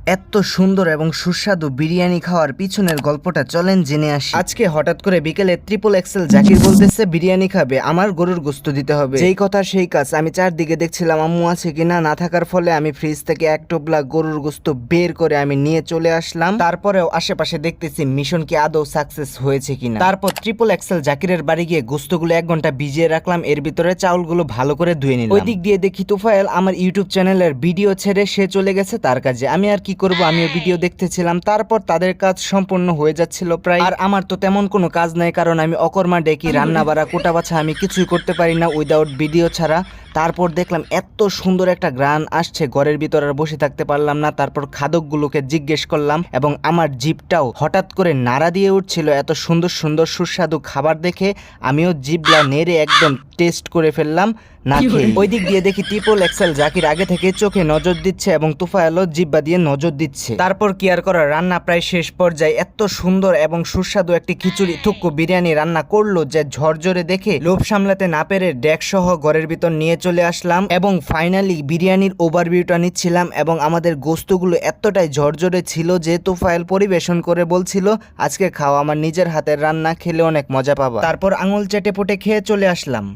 এত সুন্দর এবং সুস্বাদু বিরিয়ানি খাওয়ার পিছনের গল্পটা চলেন জেনে আসি। আজকে হঠাৎ করে বিকেলে ট্রিপল এক্সেল জাকির বলতেছে বিরিয়ানি খাবে, আমার গরুর গোস্ত দিতে হবে। যেই কথা সেই কাজ, আমি চারদিকে দেখছিলাম আম্মু আছে কিনা, না থাকার ফলে আমি ফ্রিজ থেকে এক টোপলা গরুর গোস্ত বের করে আমি নিয়ে চলে আসলাম। তারপরেও আশেপাশে দেখতেছি মিশন কি আদৌ সাকসেস হয়েছে কিনা। তারপর ট্রিপল এক্সেল জাকিরের বাড়ি গিয়ে গোস্তগুলো 1 ঘন্টা ভিজিয়ে রাখলাম, এর ভিতরে চাউলগুলো ভালো করে ধুয়ে নিলাম। ওই দিক দিয়ে দেখি তুফাইল আমার ইউটিউব চ্যানেলের ভিডিও ছেড়ে সে চলে গেছে তার কাজে। আমি আর কি করব, আমিও ভিডিও দেখতেছিলাম। তারপর তাদের কাজ সম্পূর্ণ হয়ে যাচ্ছিল প্রায়। আর আমার তো তেমন কোনো কাজ নাই, কারণ আমি অকর্মা ডেকি, রান্না বাড়া কোটা বাছা আমি কিছুই করতে পারি না উইদাউট ভিডিও ছাড়া। তারপর দেখলাম এত সুন্দর একটা গ্রান আসছে, ঘরের ভিতর আর বসে থাকতে পারলাম না। তারপর খাদকগুলোকে জিজ্ঞেস করলাম এবং আমার জিভটাও হঠাৎ করে নাড়া দিয়ে উঠছিল এত সুন্দর সুন্দর সুস্বাদু খাবার দেখে। আমিও জিভলা নেড়ে একদম টেস্ট করে ফেললাম না খেয়ে। ওই দিক দিয়ে দেখি ট্রিপল এক্সেল জাকির আগে থেকে চোখে নজর দিচ্ছে এবং তুফাইলও জিব্বা দিয়ে নজর দিচ্ছে। তারপর কি আর করার, রান্না প্রায় শেষ পর্যায়ে। এত সুন্দর এবং সুস্বাদু একটি খিচুড়ি থুক্কু বিরিয়ানি রান্না করলো যে ঝরঝরে দেখে লোভ সামলাতে না পেরে ডেক সহ ঘরের ভিতর নিয়ে চলে আসলাম এবং ফাইনালি বিরিয়ানির ওভারভিউটা নিচ্ছিলাম। এবং আমাদের গোস্তগুলো এতটাই ঝরঝরে ছিল যে তুফাইল পরিবেশন করে বলছিল আজকে খাও, আমার নিজের হাতের রান্না, খেলে অনেক মজা পাবা। তারপর আঙুল চেটে পুটে খেয়ে চলে আসলাম।